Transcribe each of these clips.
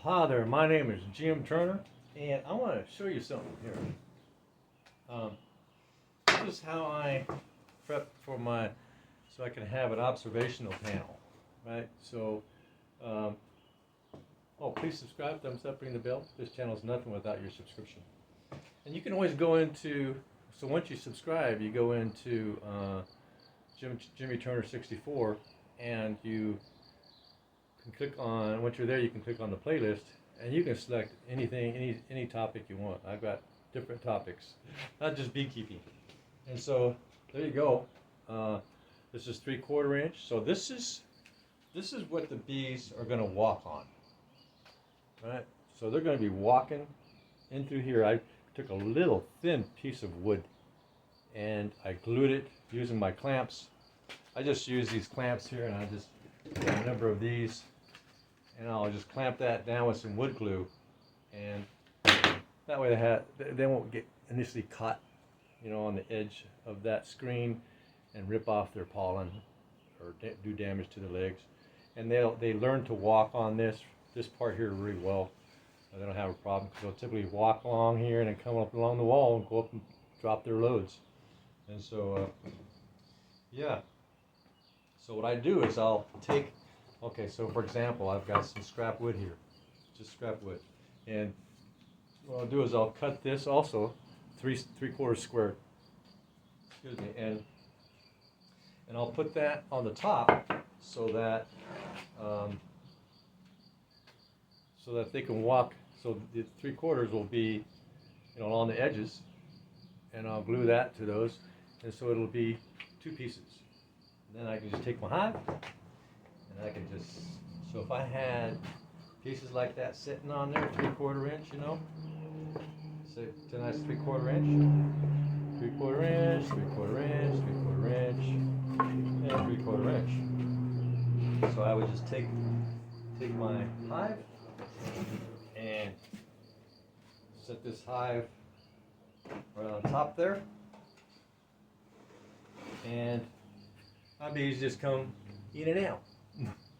Hi there, my name is Jim Turner, and I want to show you something here. This is how I prep for so I can have an observational panel, right? So, please subscribe, thumbs up, ring the bell. This channel is nothing without your subscription. And you can always go into, so once you subscribe, you go into Jimmy Turner 64, and you can click on, once you're there, you can click on the playlist, and you can select anything, any topic you want. I've got different topics, not just beekeeping. And so there you go. This is 3/4 inch. So this is what the bees are going to walk on, right? So they're going to be walking in through here. I took a little thin piece of wood and I glued it using my clamps. I just use these clamps here, and I just got a number of these, and I'll just clamp that down with some wood glue, and that way they won't get initially caught, on the edge of that screen and rip off their pollen or do damage to their legs. And they learn to walk on this part here really well. They don't have a problem because they'll typically walk along here and then come up along the wall and go up and drop their loads. And so, yeah. So what I do is I'll take, so for example, I've got some scrap wood here, just scrap wood. And what I'll do is I'll cut this also 3/4 square, excuse me, and I'll put that on the top so that they can walk. So the 3/4 will be, on the edges, and I'll glue that to those, and so it'll be 2 pieces. And then I can just take my hive, and I can just, so if I had pieces like that sitting on there, 3/4 inch, say it's a nice 3/4 inch, 3/4 inch, 3/4 inch, 3/4 inch, and 3/4 inch. So I would just take my hive and set this hive right on top there, and my bees just come in and out,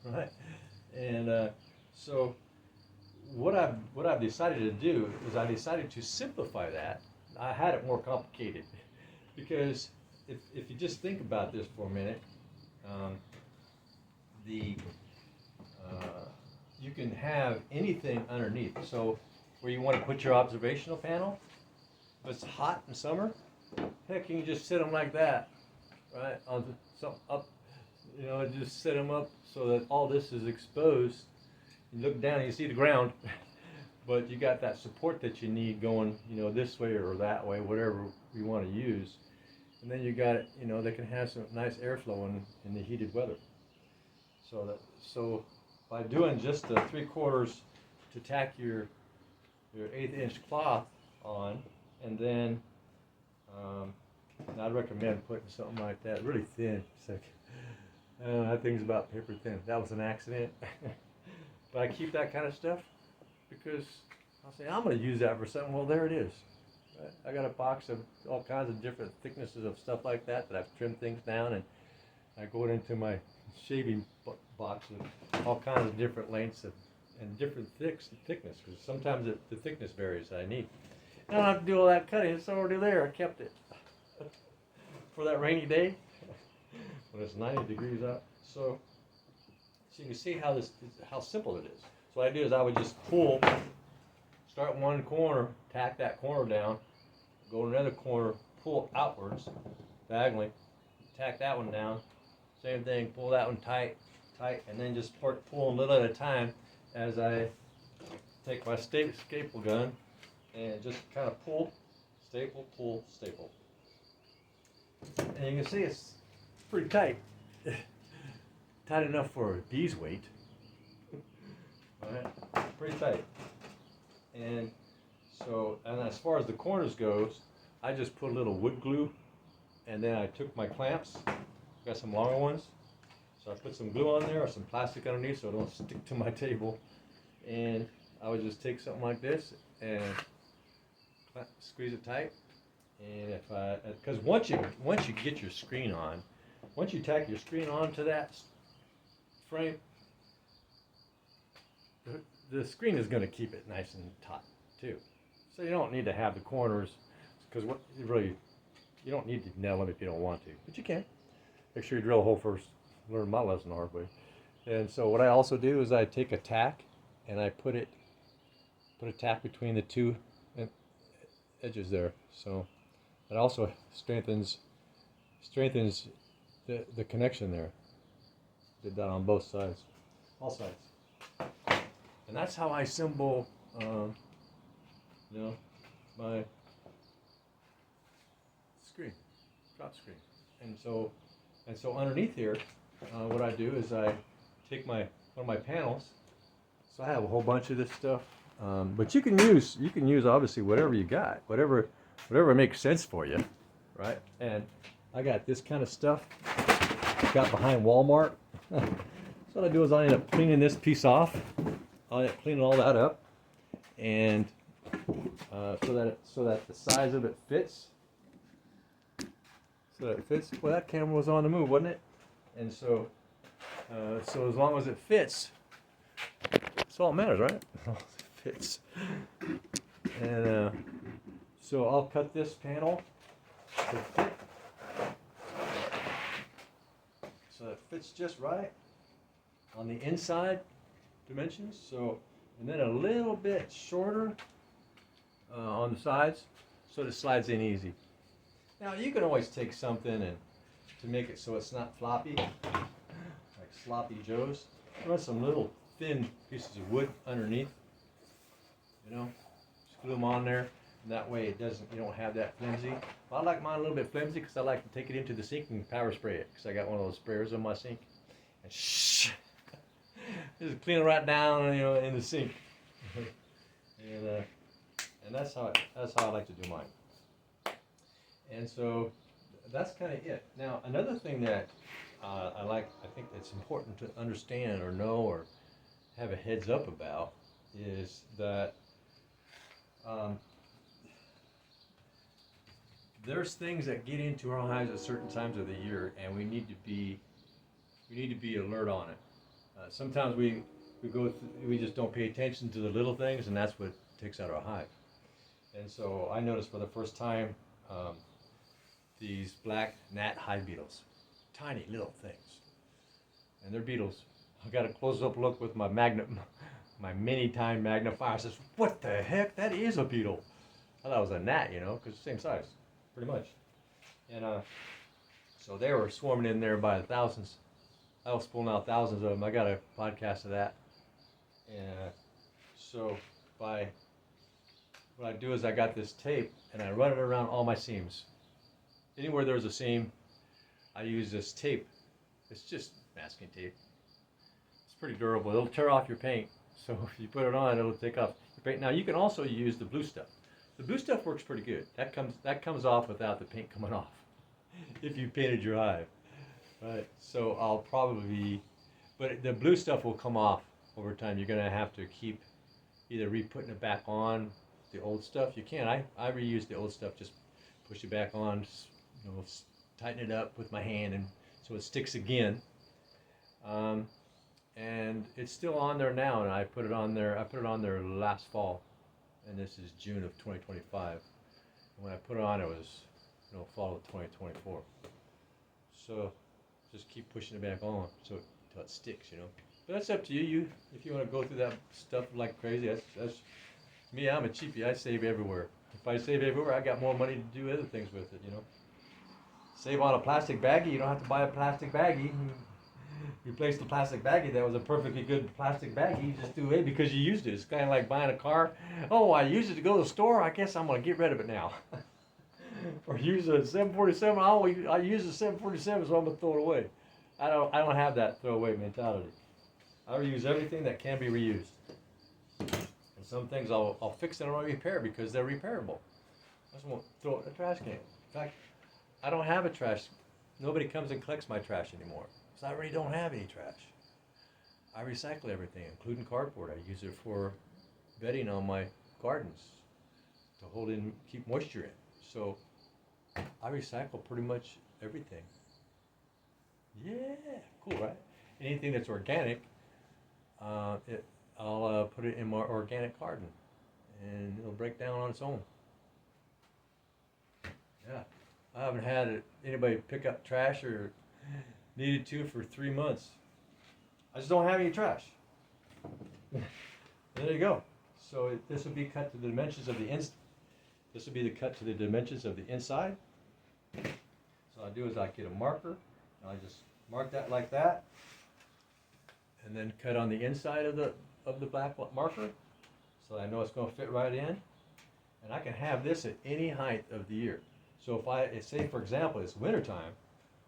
right? And so what I've decided to do is I decided to simplify that. I had it more complicated because if you just think about this for a minute, you can have anything underneath. So where you want to put your observational panel, if it's hot in summer, heck, you can just sit them like that, right, on up, just set them up so that all this is exposed. You look down and you see the ground, but you got that support that you need going, this way or that way, whatever you want to use. And then you got it, they can have some nice airflow in the heated weather. So by doing just the 3/4 to tack your 1/8 inch cloth on, and then I'd recommend putting something like that, really thin. It's like, that thing's about paper thin. That was an accident. But I keep that kind of stuff because I'll say, I'm going to use that for something. Well, there it is. Right? I got a box of all kinds of different thicknesses of stuff like that I've trimmed things down, and I go into my shaving box with all kinds of different lengths and different thickness, because sometimes the thickness varies that I need. I don't have to do all that cutting. It's already there. I kept it for that rainy day when it's 90 degrees out. So you can see how simple it is. So what I do is I would just start one corner, tack that corner down, go to another corner, pull outwards, diagonally, tack that one down, same thing, pull that one tight, and then just pull a little at a time as I take my staple gun and just kind of pull, staple. And you can see it's pretty tight. Tight enough for a bee's weight. Alright, pretty tight. And as far as the corners goes, I just put a little wood glue, and then I took my clamps, got some longer ones, so I put some glue on there or some plastic underneath so it don't stick to my table, and I would just take something like this and squeeze it tight. And because once you get your screen on, once you tack your screen onto that frame, the screen is going to keep it nice and taut too. So you don't need to have the corners, because what you don't need to nail them if you don't want to, but you can. Make sure you drill a hole first. Learn my lesson the hard way. And so what I also do is I take a tack and I put a tack between the two edges there. So it also strengthens the connection there. Did that on both sides, all sides. And that's how I assemble, my screen, drop screen. And so underneath here, what I do is I take one of my panels. So I have a whole bunch of this stuff, but you can use obviously whatever you got, whatever makes sense for you, right? And I got this kind of stuff got behind Walmart. So what I do is I end up cleaning this piece off. I end up cleaning all that up, and so that the size of it fits. So that it fits. Well, that camera was on the move, wasn't it? And so as long as it fits, that's all that matters, right? As long as it fits. And so I'll cut this panel to fit, so it fits just right on the inside dimensions. So, and then a little bit shorter on the sides, so it slides in easy. Now you can always take something and to make it so it's not floppy, like sloppy joes. Run some little thin pieces of wood underneath. Just glue them on there, and that way you don't have that flimsy. Well, I like mine a little bit flimsy because I like to take it into the sink and power spray it, because I got one of those sprayers in my sink. And just clean it right down, in the sink. And that's how I like to do mine. And so that's kind of it. Now, another thing that I think that's important to understand or know or have a heads up about is that there's things that get into our hives at certain times of the year, and we need to be alert on it. Sometimes we just don't pay attention to the little things, and that's what takes out our hive. And so I noticed for the first time these black gnat hive beetles, tiny little things, and they're beetles. I got a close-up look with my mini time magnifier. I says, "What the heck? That is a beetle." I thought it was a gnat, because the same size, pretty much. And so they were swarming in there by the thousands. I was pulling out thousands of them. I got a podcast of that. And so what I do is I got this tape and I run it around all my seams. Anywhere there's a seam, I use this tape. It's just masking tape. It's pretty durable. It'll tear off your paint. So if you put it on, it'll take off your paint. Now you can also use the blue stuff. The blue stuff works pretty good. That comes off without the paint coming off, if you painted your hive. Right. So I'll probably, but the blue stuff will come off over time. You're gonna have to keep either re-putting it back on the old stuff. You can. I reuse the old stuff. Just push it back on. Tighten it up with my hand, and so it sticks again. And it's still on there now, and I put it on there last fall, and this is June of 2025. And when I put it on, it was fall of 2024. So just keep pushing it back on until it sticks, But that's up to you. If you want to go through that stuff like crazy, that's me. I'm a cheapie. I save everywhere. If I save everywhere, I got more money to do other things with it, Save on a plastic baggie. You don't have to buy a plastic baggie. Replace the plastic baggie that was a perfectly good plastic baggie. You just do it because you used it. It's kind of like buying a car. Oh, I used it to go to the store. I guess I'm going to get rid of it now. Or use a 747. I use a 747, so I'm going to throw it away. I don't have that throwaway mentality. I reuse everything that can be reused. And some things I'll fix and I'll repair because they're repairable. I just won't throw it in the trash can. In fact, I don't have a trash. Nobody comes and collects my trash anymore. So I really don't have any trash. I recycle everything, including cardboard. I use it for bedding on my gardens to keep moisture in. So I recycle pretty much everything. Yeah, cool, right? Anything that's organic, I I'll put it in my organic garden, and it'll break down on its own. Yeah, I haven't had anybody pick up trash or needed to for 3 months. I just don't have any trash. There you go. So this will be cut to the dimensions of the This will be the cut to the dimensions of the inside. So I do is I get a marker, and I just mark that like that, and then cut on the inside of the black marker, so I know it's going to fit right in. And I can have this at any height of the year. So if I say, for example, it's wintertime,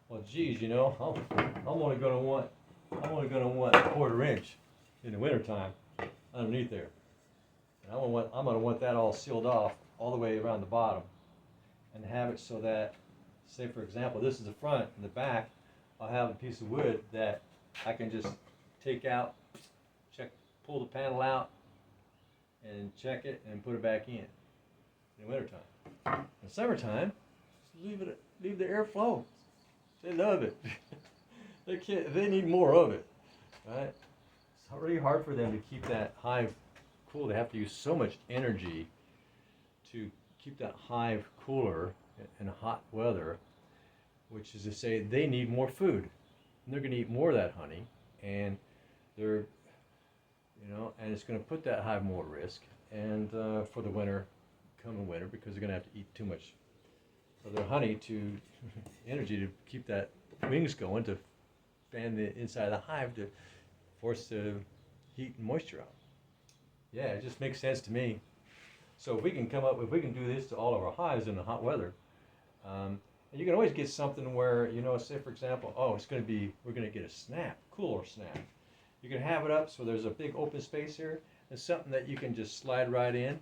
well, geez, you know, I'm only going to want a 1/4 inch in the wintertime underneath there. And I'm going to want that all sealed off all the way around the bottom, and have it so that, say for example, this is the front, and the back, I'll have a piece of wood that I can just take out, pull the panel out, and check it and put it back in the wintertime. In the summertime, just leave the air flow. They love it. They need more of it, right? It's really hard for them to keep that hive cool. They have to use so much energy to keep that hive cooler in hot weather, which is to say they need more food. And they're going to eat more of that honey, and they're, and it's going to put that hive more at risk, and for the winter, coming winter, because they're going to have to eat too much of their honey to energy to keep that wings going, to fan the inside of the hive, to force the heat and moisture out. Yeah, it just makes sense to me. So if we can do this to all of our hives in the hot weather, and you can always get something where, say for example, we're going to get a cooler snap. You can have it up so there's a big open space here, and something that you can just slide right in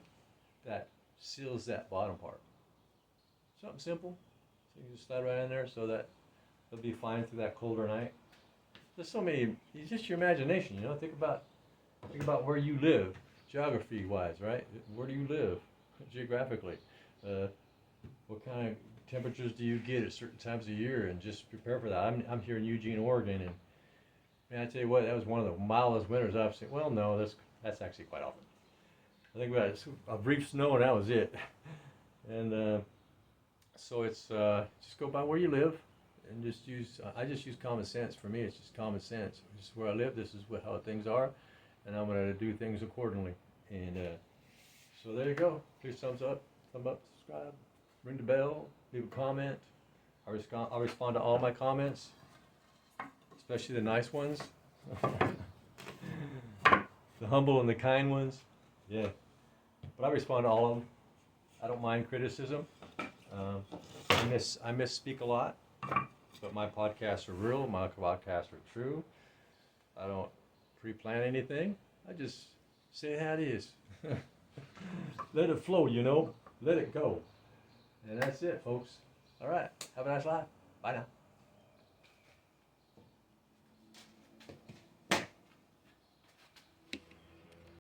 that seals that bottom part. Something simple, so you can just slide right in there so that it'll be fine through that colder night. There's so many, it's just your imagination, think about where you live, geography-wise, right? Where do you live geographically? What kind of temperatures do you get at certain times of year, and just prepare for that. I'm here in Eugene, Oregon, and man, I tell you what, that was one of the mildest winters I've seen. Well, no, that's actually quite often. I think we had a brief snow, and that was it. And so it's just go by where you live, and I just use common sense. For me, it's just common sense. This is where I live. This is how things are, and I'm going to do things accordingly. And so there you go. Please thumbs up, subscribe, ring the bell, leave a comment. I'll respond to all my comments, especially the nice ones, the humble and the kind ones. Yeah, but I respond to all of them. I don't mind criticism. I misspeak a lot, but my podcasts are real. My podcasts are true. I don't pre-plan anything. I just say how it is. Let it flow, Let it go. And that's it, folks. All right. Have a nice life. Bye now.